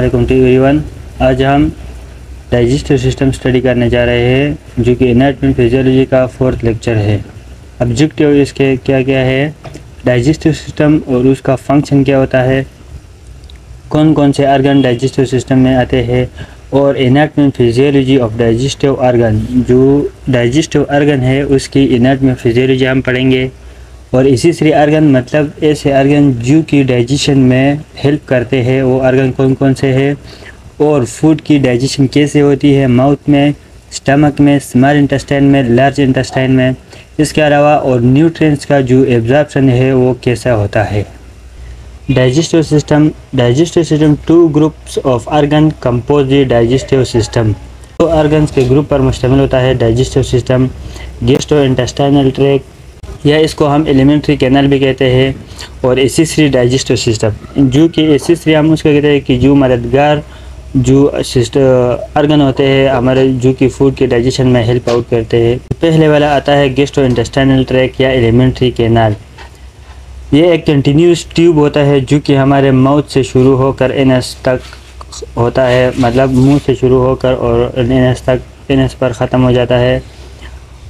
वालेकुम to everyone. आज हम डाइजेस्टिव सिस्टम स्टडी करने जा रहे हैं जो कि एनाटॉमी फिजियोलॉजी का 4th लेक्चर है। ऑब्जेक्टिव इसके क्या क्या है, डाइजेस्टिव सिस्टम और उसका फंक्शन क्या होता है, कौन कौन से ऑर्गन डाइजेस्टिव सिस्टम में आते हैं और anatomy physiology of digestive organ, जो डाइजेस्टिव ऑर्गन है उसकी एनाटॉमी फिजियोलॉजी हम पढ़ेंगे। और एसेसरी ऑर्गन मतलब ऐसे ऑर्गन जो कि डाइजेशन में हेल्प करते हैं, वो ऑर्गन कौन कौन से हैं और फूड की डाइजेशन कैसे होती है, माउथ में, स्टमक में, स्मॉल इंटेस्टाइन में, लार्ज इंटेस्टाइन में। इसके अलावा और न्यूट्रिएंट्स का जो एब्जॉर्प्शन है वो कैसा होता है। Digestive system 2 groups of organ compose the digestive system. 2 organs के ग्रुप पर मुश्तमिल होता है डाइजेस्टिव सिस्टम। गैस्ट्रोइंटेस्टाइनल ट्रैक्ट या इसको हम एलिमेंट्री कैनल भी कहते हैं, और एसेसरी डाइजेस्टिव सिस्टम, जो कि एसेसरी हम उसको कहते हैं कि जो मददगार जो ऑर्गन होते हैं हमारे, जो कि फूड के डाइजेशन में हेल्प आउट करते हैं। पहले वाला आता है गैस्ट्रोइंटेस्टाइनल ट्रैक्ट या एलिमेंट्री कैनाल। ये एक कंटिन्यूस ट्यूब होता है जो कि हमारे माउथ से शुरू होकर एनस तक होता है, मतलब मुंह से शुरू होकर और एनस पर ख़त्म हो जाता है।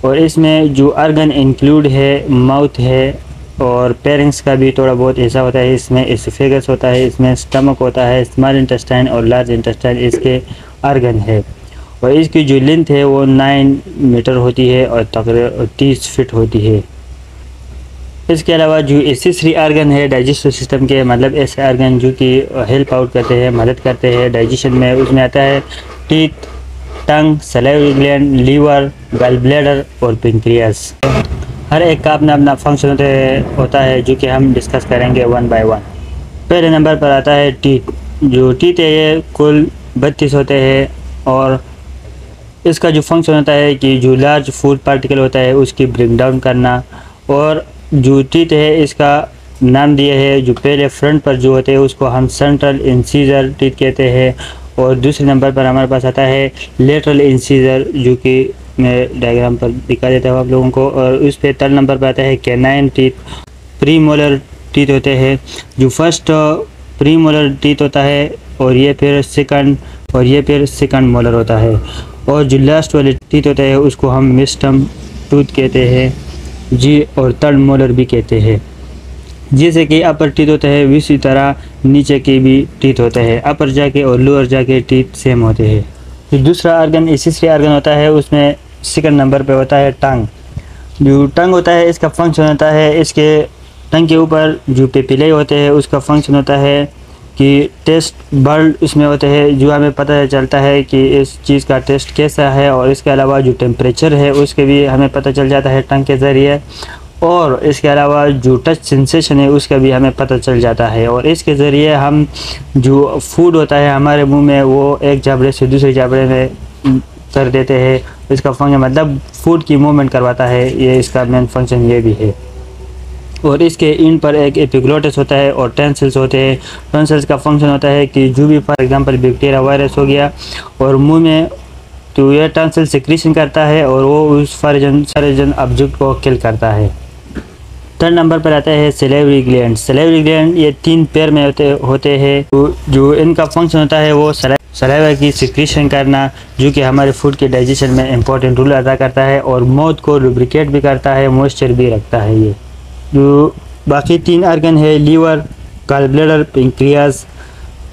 और इसमें जो ऑर्गन इंक्लूड है माउथ है और पेरिंग्स का भी थोड़ा बहुत हिस्सा होता है। इसमें एसोफेगस होता है, इसमें स्टमक होता है, स्मॉल इंटेस्टाइन और लार्ज इंटेस्टाइन इसके ऑर्गन है। और इसकी जो लेंथ है वो 9 मीटर होती है और तकरीबन 30 फीट होती है। इसके अलावा जो एसेसरी ऑर्गन है डाइजेस्टिव सिस्टम के, मतलब ऐसे ऑर्गन जो कि हेल्प आउट करते हैं, मदद करते हैं डाइजेशन में, उसमें आता है teeth, tongue, salivary gland, liver, gall bladder और पेंक्रियास। हर एक का अपना अपना फंक्शन होता है जो कि हम डिस्कस करेंगे 1 बाय 1। पहले नंबर पर आता है टीथ। जो टीथ है ये कुल 32 होते हैं और इसका जो फंक्शन होता है कि जो लार्ज फूड पार्टिकल होता है उसकी ब्रेक डाउन करना। और जो टीथ है इसका नाम दिया है, जो पहले फ्रंट पर जो होते हैं उसको हम सेंट्रल इंसीजर टीथ कहते हैं। और दूसरे नंबर पर हमारे पास आता है लेटरल इंसीजर, जो कि मैं डायग्राम पर दिखा देता हूँ आप लोगों को। और उस पर थर्ड नंबर पर आता है कैनाइन टीथ। प्रीमोलर टीथ होते हैं, जो फर्स्ट प्रीमोलर टीथ होता है और ये फिर सेकंड मोलर होता है। और जो लास्ट वाले टीथ होता है उसको हम विस्डम टूथ कहते हैं जी, और थर्ड मोलर भी कहते हैं। जैसे कि अपर टीथ होते हैं इसी तरह नीचे के भी टीथ होते हैं, अपर जाके और लोअर जाके टीथ सेम होते हैं। जो दूसरा ऑर्गन एसेसरी ऑर्गन होता है उसमें सेकंड नंबर पे होता है टंग। जो टंग होता है इसका फंक्शन होता है, इसके टंग के ऊपर जो पेपिले होते हैं उसका फंक्शन होता है कि टेस्ट बर्ड इसमें होते हैं, जो हमें पता चलता है कि इस चीज़ का टेस्ट कैसा है। और इसके अलावा जो टेम्परेचर है उसके भी हमें पता चल जाता है टंग के ज़रिए। और इसके अलावा जो टच सेंसेशन है उसका भी हमें पता चल जाता है। और इसके ज़रिए हम जो फूड होता है हमारे मुंह में वो एक जबड़े से दूसरे जबड़े में कर देते हैं। इसका फंक्शन मतलब फूड की मूवमेंट करवाता है, ये इसका मेन फंक्शन ये भी है। और इसके इन पर एक एपिग्लोटिस होता है और टॉन्सिल्स होते हैं। टॉन्सिल्स का फंक्शन होता है कि जो भी फॉर एग्जांपल बैक्टीरिया वायरस हो गया और मुंह में, तो ये टॉन्सिल सिक्रीशन करता है और वो उस फॉरेन ऑब्जेक्ट को किल करता है। थर्ड नंबर पर आता है सलाइवरी ग्लैंड। सलाइवरी ग्लैंड ये 3 पैर में होते हैं, जो इनका फंक्शन होता है वो सलाइवा की सिक्रीशन करना, जो कि हमारे फूड के डाइजेशन में इंपॉर्टेंट रोल अदा करता है और माउथ को लुब्रिकेट भी करता है, मॉइस्चर भी रखता है। ये जो बाकी 3 ऑर्गन है लीवर, गॉल ब्लैडर, पेंक्रियास।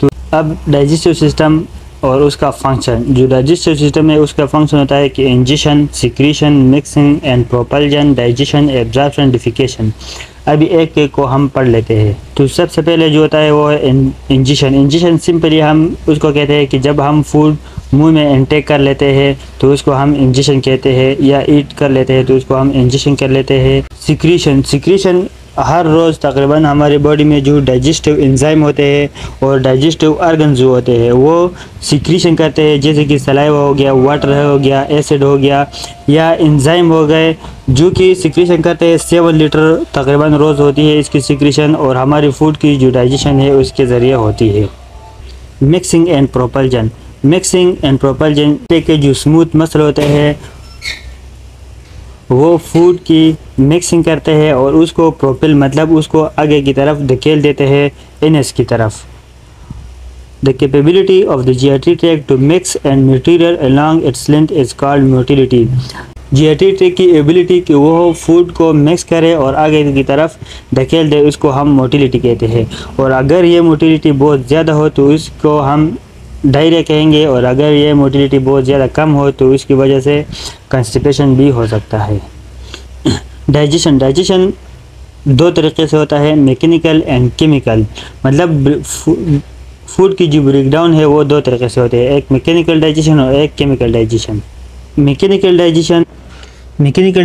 तो अब डाइजेस्टिव सिस्टम और उसका फंक्शन, जो डाइजेस्टिव सिस्टम है उसका फंक्शन होता है कि ingestion, secretion, mixing and propulsion, digestion, absorption, defecation. अभी एक एक को हम पढ़ लेते हैं। तो सबसे पहले जो होता है वो है इंजेशन। इंजेशन सिंपली हम उसको कहते हैं कि जब हम फूड मुंह में इनटेक कर लेते हैं तो उसको हम इंजेशन कहते हैं, या ईट कर लेते हैं तो उसको हम इंजेशन कर लेते हैं। सिक्रीशन हर रोज़ तकरीबन हमारी बॉडी में जो डाइजेस्टिव एंजाइम होते हैं और डाइजेस्टिव ऑर्गन जो होते हैं वो सिक्रीशन करते हैं, जैसे कि सलाइवा हो गया, वाटर हो गया, एसिड हो गया या एंजाइम हो गए, जो कि सिक्रीशन करते हैं। 7 लीटर तकरीबन रोज़ होती है इसकी सिक्रीशन, और हमारी फूड की जो डाइजेशन है उसके ज़रिए होती है। मिक्सिंग एंड प्रोपल्जन के जो स्मूथ मसल होते हैं वो फूड की मिक्सिंग करते हैं और उसको प्रोपेल मतलब उसको आगे की तरफ धकेल देते हैं एनएस की तरफ। The capability of the GIT tract to mix and material along its length is called motility. GIT tract की एबिलिटी कि वो फूड को मिक्स करे और आगे की तरफ धकेल दे, उसको हम मोटिलिटी कहते हैं। और अगर ये मोटिलिटी बहुत ज़्यादा हो तो इसको हम डायरिया कहेंगे, और अगर ये मोटिलिटी बहुत ज़्यादा कम हो तो इसकी वजह से कंस्टिपेशन भी हो सकता है। डाइजेशन दो तरीके से होता है, मैकेनिकल एंड केमिकल। मतलब फूड की जो ब्रेकडाउन है वो दो तरीके से होते हैं, एक मैकेनिकल डाइजेशन और एक केमिकल डाइजेशन। मैकेनिकल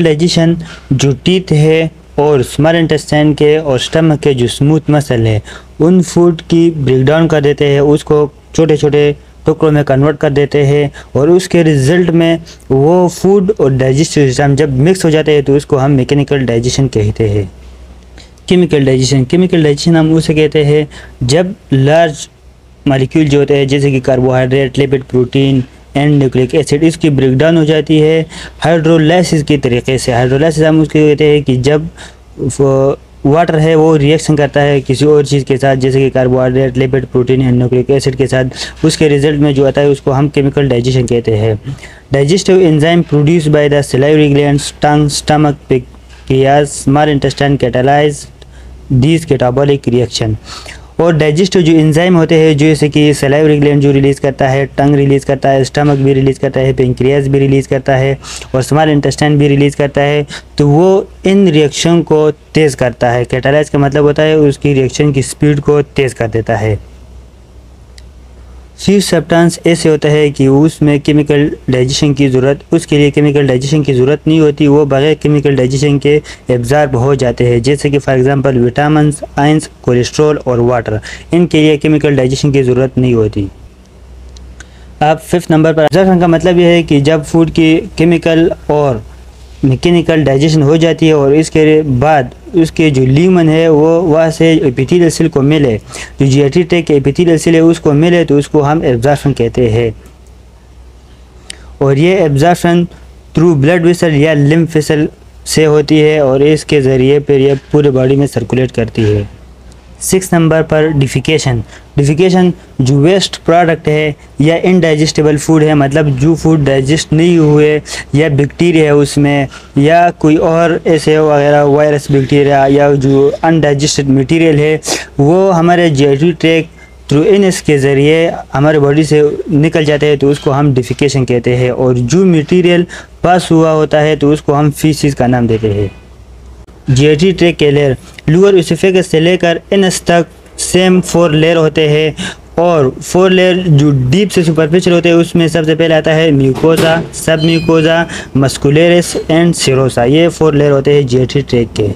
डाइजेशन जो टीथ है और स्मॉल इंटेस्टाइन के और स्टमक के जो स्मूथ मसल है उन फूड की ब्रेकडाउन कर देते हैं, उसको छोटे छोटे टुकड़ों में कन्वर्ट कर देते हैं, और उसके रिजल्ट में वो फूड और डाइजेस्टिव सिस्टम जब मिक्स हो जाते हैं तो उसको हम मैकेनिकल डाइजेशन कहते हैं। केमिकल डाइजेशन हम उसे कहते हैं जब लार्ज मॉलिक्यूल जो होते हैं जैसे कि carbohydrate, lipid, protein and nucleic acid, इसकी ब्रेकडाउन हो जाती है हाइड्रोलाइसिस के तरीके से। हाइड्रोलाइसिस हम उसको कहते हैं कि जब वाटर है वो रिएक्शन करता है किसी और चीज़ के साथ जैसे कि carbohydrate, lipid, protein and nucleic acid के साथ, उसके रिजल्ट में जो आता है उसको हम केमिकल डाइजेशन कहते हैं। Digestive enzyme produce by the salivary glands, tongue, stomach, pancreas, small intestine catalyse these catabolic reaction. और डाइजेस्टिव जो एंजाइम होते हैं जैसे कि सलाइवरी ग्लैंड जो रिलीज़ करता है, टंग रिलीज़ करता है, स्टमक भी रिलीज़ करता है, पेंक्रियाज भी रिलीज़ करता है और स्मॉल इंटेस्टाइन भी रिलीज़ करता है, तो वो इन रिएक्शन को तेज़ करता है। कैटालाइज का मतलब होता है उसकी रिएक्शन की स्पीड को तेज़ कर देता है। फ्यू सब्सटेंस ऐसे होता है कि उसमें केमिकल डाइजेशन की ज़रूरत, उसके लिए केमिकल डाइजेशन की ज़रूरत नहीं होती, वो बगैर केमिकल डाइजेशन के एब्जॉर्ब हो जाते हैं, जैसे कि for example vitamin, ions, cholesterol और वाटर, इनके लिए केमिकल डाइजेशन की ज़रूरत नहीं होती। अब 5th नंबर पर एब्जॉर्प्शन का मतलब यह है कि जब फूड की केमिकल और मैकेनिकल डाइजेशन हो जाती है और इसके बाद उसके जो ल्यूमन है वो वहाँ से एपिथेलियल सेल को मिले, जो जीआईटी ट्रैक्ट के एपिथेलियल सेल है उसको मिले, तो उसको हम एब्जॉर्प्शन कहते हैं। और ये एब्जॉर्प्शन थ्रू ब्लड वेसल या लिम्फ वेसल से होती है और इसके ज़रिए फिर ये पूरे बॉडी में सर्कुलेट करती है। 6 नंबर पर डिफिकेशन जो वेस्ट प्रोडक्ट है या इनडाइजेस्टेबल फूड है, मतलब जो फूड डाइजेस्ट नहीं हुए या बैक्टीरिया है उसमें या कोई और ऐसे वगैरह वायरस, बैक्टीरिया या जो अनडाइजेस्टेड मटेरियल है वो हमारे जीआईटी ट्रैक्ट थ्रू इनस के ज़रिए हमारे बॉडी से निकल जाते हैं, तो उसको हम डिफिकेशन कहते हैं। और जो मटेरियल पास हुआ होता है तो उसको हम फीसिस का नाम देते हैं। जीआईटी ट्रैक्ट के लेयर लोअर एसोफेगस से लेकर इनस तक सेम 4 लेयर होते हैं, और 4 लेयर जो डीप से सुपरफिशियल होते हैं उसमें सबसे पहले आता है म्यूकोसा, सब म्यूकोसा, मस्कुलरिस एंड सीरोसा। ये 4 लेयर होते हैं जीआईटी ट्रैक्ट के।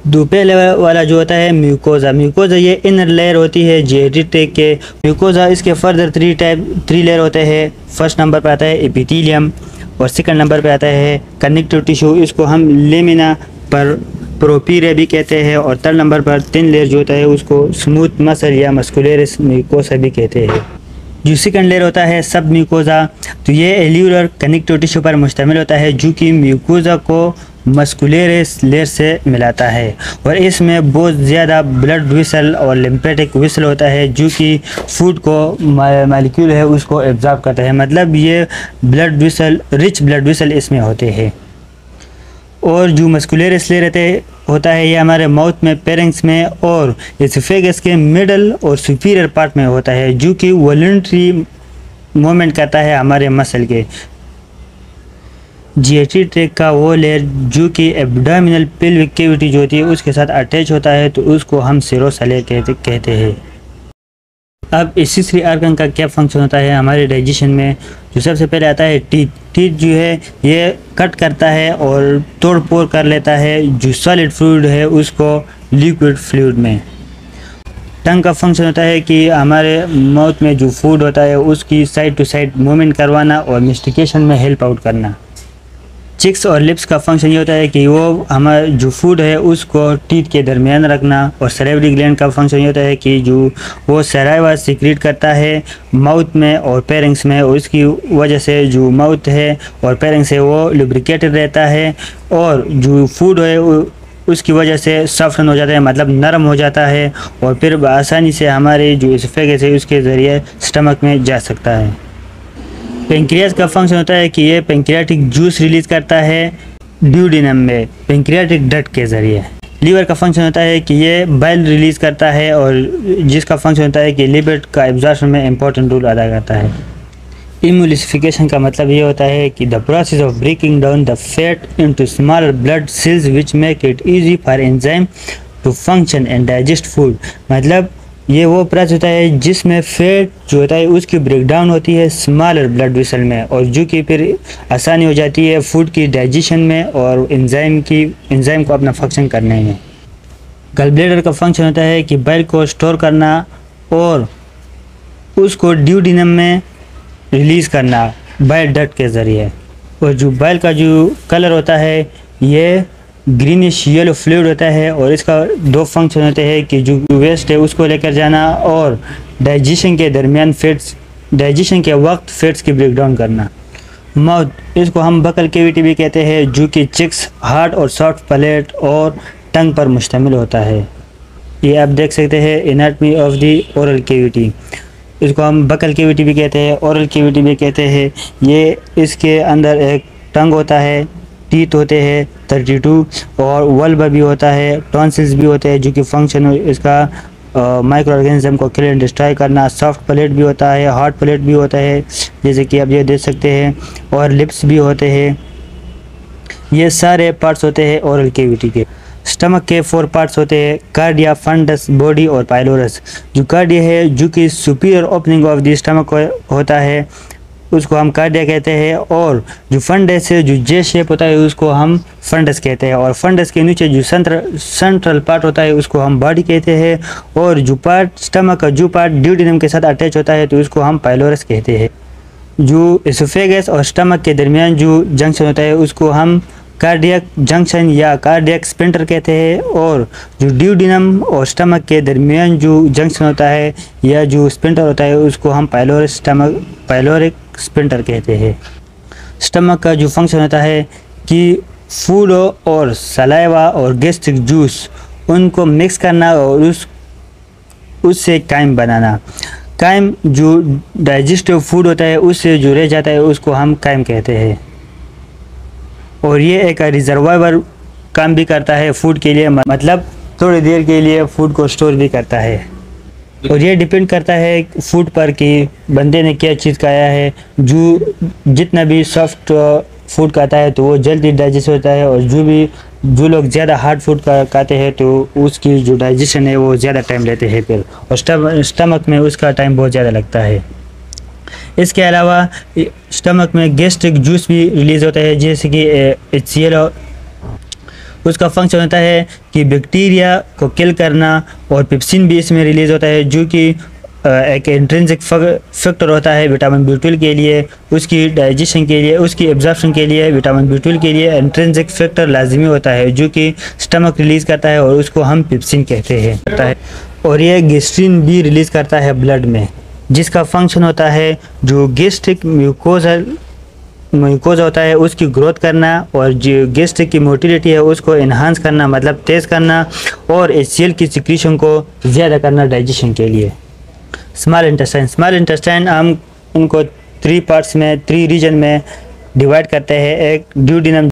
दो पहले वाला जो होता है म्यूकोसा ये इनर लेयर होती है जीआईटी ट्रैक्ट के। म्यूकोसा इसके फर्दर 3 लेयर होते हैं। फर्स्ट नंबर पर आता है एपिथेलियम और सेकंड नंबर पर आता है कनेक्टिव टिश्यू, इसको हम लेमिना पर प्रोपीरिया भी कहते हैं, और 3rd नंबर पर 3 लेयर जो होता है उसको स्मूथ मसल या मस्कुलरिस म्यूकोसा भी कहते हैं। जो सेकंड लेयर होता है सब म्यूकोसा, तो ये एल्यूलर कनेक्टिव टिश्यू पर मुश्तमिल होता है जो कि म्यूकोसा को मस्कुलरिस लेयर से मिलाता है, और इसमें बहुत ज़्यादा ब्लड वेसल और लिम्फेटिक वेसल होता है जो कि फूड को मॉलिक्यूल है उसको एब्जॉर्ब करता है, मतलब ये blood vessel, rich blood vessel इसमें होते हैं। और जो मस्कुलरिस लेयर होता है ये हमारे माउथ में, पेरिंग्स में और एसोफेगस के मिडल और सुपीरियर पार्ट में होता है, जो कि वॉलंटरी मूवमेंट करता है हमारे मसल के। जीआईटी ट्रैक्ट का वो लेयर जो कि एब्डोमिनल पेल्विक कैविटी जो होती है उसके साथ अटैच होता है, तो उसको हम सीरोसा लेयर कहते हैं। अब एक्सेसरी ऑर्गन का क्या फंक्शन होता है हमारे डाइजेशन में, जो सबसे पहले आता है टीथ जो है ये कट करता है और तोड़ फोड़ कर लेता है जो सॉलिड फ्लूइड है उसको लिक्विड फ्लूइड में। टंग का फंक्शन होता है कि हमारे माउथ में जो फूड होता है उसकी साइड टू साइड मूवमेंट करवाना और मेस्टिकेशन में हेल्प आउट करना। चिक्स और लिप्स का फंक्शन ये होता है कि वो हमारा जो फूड है उसको टीथ के दरमियान रखना, और सलाइवरी ग्लैंड का फंक्शन ये होता है कि जो वो सलाइवा सीक्रेट करता है माउथ में और पेरिंग्स में, और उसकी वजह से जो माउथ है और पेरिंग्स है वो लुब्रिकेटेड रहता है, और जो फूड है उसकी वजह से सॉफ्टन हो जाता है, मतलब नरम हो जाता है, और फिर आसानी से हमारे जो एसोफेगस है उसके ज़रिए स्टमक में जा सकता है। पेंक्रियाज का फंक्शन होता है कि ये पेंक्रियाटिक जूस रिलीज़ करता है ड्यूडेनम में पेंक्रियाटिक डक्ट के ज़रिए। लीवर का फंक्शन होता है कि ये बाइल रिलीज़ करता है, और जिसका फंक्शन होता है कि लिपिड का एब्जॉर्प्शन में इम्पोर्टेंट रोल अदा करता है। इम्यूलिसिफिकेशन का मतलब ये होता है कि the process of breaking down the fat into smaller blood cells which make it easy for enzyme to function and digest food. मतलब ये वो प्रोसेस होता है जिसमें फैट जो होता है उसकी ब्रेकडाउन होती है स्मॉलर ब्लड वेसल में, और जो कि फिर आसानी हो जाती है फूड की डाइजेशन में और एंजाइम को अपना फंक्शन करने में। गल ब्लैडर का फंक्शन होता है कि बाइल को स्टोर करना और उसको ड्यूडेनम में रिलीज़ करना बाइल डक्ट के ज़रिए। और जो बाइल का जो कलर होता है ये ग्रीनिश येलो फ्लूइड होता है, और इसका दो फंक्शन होते हैं कि जो वेस्ट है उसको लेकर जाना और डाइजेशन के दरमियान डाइजेशन के वक्त फैट्स की ब्रेकडाउन करना। माउथ, इसको हम बकल कैविटी भी कहते हैं, जो कि चिक्स, हार्ड और सॉफ्ट पैलेट और टंग पर मुश्तमिल होता है। ये आप देख सकते हैं anatomy of the oral cavity, इसको हम बकल कैविटी भी कहते हैं, ओरल कैविटी भी कहते हैं। ये इसके अंदर एक टंग होता है, टीथ होते हैं 32, और वल्ब भी होता है, टॉन्सिल्स भी होते हैं, जो कि फंक्शन इसका माइक्रो ऑर्गेनिज्म को किल एंड डिस्ट्रॉय करना। सॉफ्ट प्लेट भी होता है, हार्ड प्लेट भी होता है, जैसे कि आप ये देख सकते हैं, और लिप्स भी होते हैं। ये सारे पार्ट्स होते हैं ओरल कैविटी के। स्टमक के 4 पार्ट्स होते हैं, कार्डिया, फंडस, बॉडी और पाइलोरस। जो कार्डिया है जो कि superior opening of the stomach होता है उसको हम कार्डिया कहते हैं, और जो फंडस है जो जे शेप होता है उसको हम फंडस कहते हैं, और फंडस के नीचे जो सेंट्रल पार्ट होता है उसको हम बॉडी कहते हैं, और जो पार्ट स्टमक का जो पार्ट ड्यूडेनम के साथ अटैच होता है तो उसको हम पाइलोरस कहते हैं। जो एसोफेगस और स्टमक के दरमियान जो जंक्शन होता है उसको हम कार्डियक जंक्शन या कार्डियक स्पिंटर कहते हैं, और जो ड्यूडेनम और स्टमक के दरमियान जो जंक्शन होता है या जो स्पिंटर होता है उसको हम पाइलोरिक स्पिंटर कहते हैं। स्टमक का जो फंक्शन होता है कि फूड और सलाइवा और गैस्ट्रिक जूस उनको मिक्स करना और उससे काइम बनाना। काइम जो डाइजेस्टिव फूड होता है उससे जो रह जाता है उसको हम काइम कहते हैं, और ये एक रिजर्वायर काम भी करता है फूड के लिए, मतलब थोड़ी देर के लिए फूड को स्टोर भी करता है। और ये डिपेंड करता है फूड पर कि बंदे ने क्या चीज़ खाया है। जितना भी सॉफ्ट फूड खाता है तो वो जल्दी डाइजेस्ट होता है, और जो लोग ज़्यादा हार्ड फूड खाते हैं तो उसकी जो डाइजेशन है वो ज़्यादा टाइम लेते हैं फिर, और स्टमक में उसका टाइम बहुत ज़्यादा लगता है। इसके अलावा स्टमक में गैस्ट्रिक जूस भी रिलीज़ होता है, जैसे कि HCl। उसका फंक्शन होता है कि बैक्टीरिया को किल करना, और पेप्सिन भी इसमें रिलीज़ होता है जो कि एक इंट्रिंसिक फैक्टर होता है विटामिन B12 के लिए, उसकी डाइजेशन के लिए, उसकी एब्जॉर्प्शन के लिए। विटामिन B12 के लिए इंट्रिंसिक फैक्टर लाजमी होता है जो कि स्टमक रिलीज़ करता है, और उसको हम पेप्सिन कहते हैं। और ये गैस्ट्रिन भी रिलीज़ करता है ब्लड में, जिसका फंक्शन होता है जो गैस्ट्रिक म्यूकोजा होता है उसकी ग्रोथ करना, और जो गैस्ट्रिक की मोटिलिटी है उसको इन्हांस करना, मतलब तेज़ करना, और HCl की सिक्रीशन को ज़्यादा करना डाइजेशन के लिए। स्मॉल इंटेस्टाइन हम उनको 3 पार्ट्स में 3 रीजन में डिवाइड करते हैं। एक ड्यूडेनम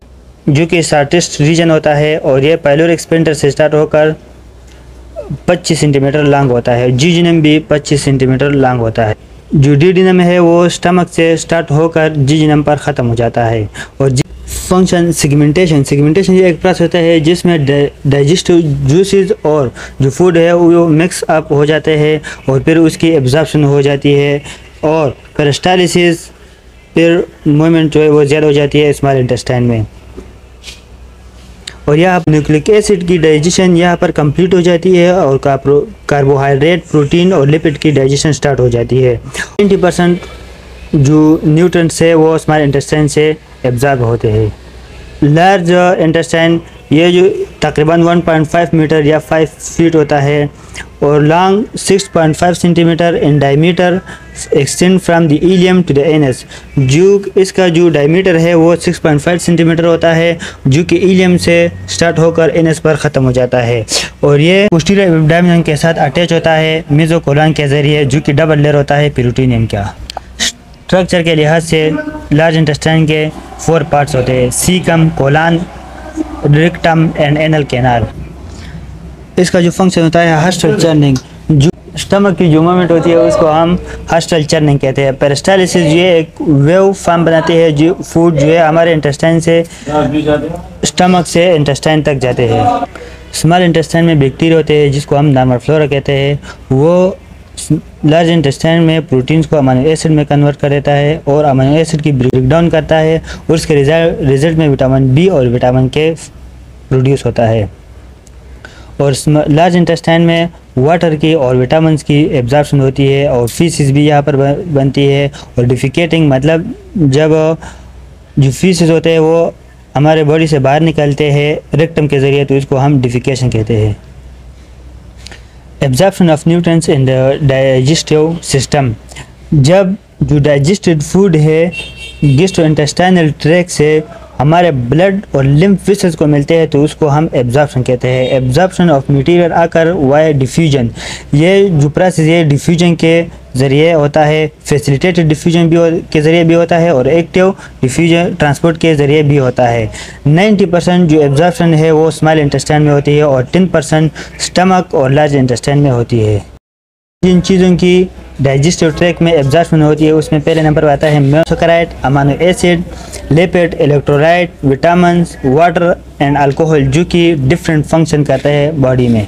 जो कि शॉर्टेस्ट रीजन होता है, और ये पाइलोरिक स्पिंटर से स्टार्ट होकर 25 सेंटीमीटर लॉन्ग होता है। जीजिनम भी 25 सेंटीमीटर लॉन्ग होता है। जो ड्यूडेनम है वो स्टमक से स्टार्ट होकर जीजिनम पर ख़त्म हो जाता है। और फंक्शन सेगमेंटेशन ये एक प्रोसेस होता है जिसमें डाइजेस्टिव जूसेस और जो फूड है वो मिक्स अप हो जाते हैं, और फिर उसकी एब्जॉर्प्शन हो जाती है, और पेरिस्टालिसिस फिर मूवमेंट जो है वो ज़्यादा हो जाती है स्मॉल इंटेस्टाइन में। और यहाँ पर न्यूक्लिक एसिड की डाइजेशन यहाँ पर कंप्लीट हो जाती है, और कार्बोहाइड्रेट, प्रोटीन और लिपिड की डाइजेशन स्टार्ट हो जाती है। 90% जो न्यूट्रिएंट्स है वो स्मॉल इंटेस्टाइन से एब्जॉर्ब होते हैं। लार्ज इंटेस्टाइन ये जो तकरीबन 1.5 मीटर या 5 फीट होता है और long 6.5 centimetre in diameter extend from the ileum to the anus. जो इसका जो डायमीटर है वो 6.5 सेंटीमीटर होता है जो कि इलियम से स्टार्ट होकर एनस पर ख़त्म हो जाता है और ये पोस्टीरियर एब्डोमेन के साथ अटैच होता है मेसोकोलन के ज़रिए जो कि डबल लेयर होता है पेरिटोनियम का। स्ट्रक्चर के लिहाज से लार्ज इंटेस्टाइन के 4 पार्ट्स होते हैं, caecum, colon, rectum and anal canal. इसका जो फंक्शन होता है हास्टल चर्निंग, जो स्टमक की जो मूवमेंट होती है उसको हम हास्टल चर्निंग कहते हैं। पेरिस्टालिसिस ये एक वेव फॉर्म बनाती है जो फूड जो है हमारे इंटेस्टाइन से स्टमक से इंटेस्टाइन तक जाते हैं। स्मॉल इंटेस्टाइन में बैक्टीरिया होते हैं जिसको हम नॉर्मल फ्लोरा कहते हैं, वो लार्ज इंटेस्टाइन में प्रोटीन्स को अमीनो एसिड में कन्वर्ट कर देता है और अमीनो एसिड की ब्रेकडाउन करता है और उसके रिजल्ट में विटामिन बी और विटामिन के प्रोड्यूस होता है। और लार्ज इंटेस्टाइन में वाटर की और विटामिन की एब्जॉर्प्शन होती है और फीसिस भी यहाँ पर बनती है। और डिफिकेटिंग मतलब जब जो फीसिस होते हैं वो हमारे बॉडी से बाहर निकलते हैं रेक्टम के ज़रिए, तो इसको हम डिफिकेशन कहते हैं। Absorption of nutrients in the digestive system, जब जो डाइजेस्टेड फूड है गैस्ट्रोइंटेस्टाइनल ट्रैक्ट से हमारे ब्लड और लिम्फ वेसल्स को मिलते हैं तो उसको हम एब्जॉर्प्शन कहते हैं। एब्जॉर्प्शन ऑफ मटेरियल आकर वाया डिफ्यूजन, ये जो प्रोसेस है डिफ्यूजन के ज़रिए होता है, फैसिलिटेटेड डिफ्यूजन भी के ज़रिए भी होता है और एक्टिव डिफ्यूजन ट्रांसपोर्ट के ज़रिए भी होता है। 90% जो एब्जॉर्प्शन है वो स्मॉल इंटेस्टाइन में होती है और 10% स्टमक और लार्ज इंटेस्टाइन में होती है। जिन चीज़ों की डाइजेस्टिव ट्रैक में एब्जॉर्प्शन होती है उसमें पहले नंबर पर आता है monosaccharide, amino acid, lipid, electrolyte, vitamins, water and alcohol जो कि डिफरेंट फंक्शन करता है बॉडी में।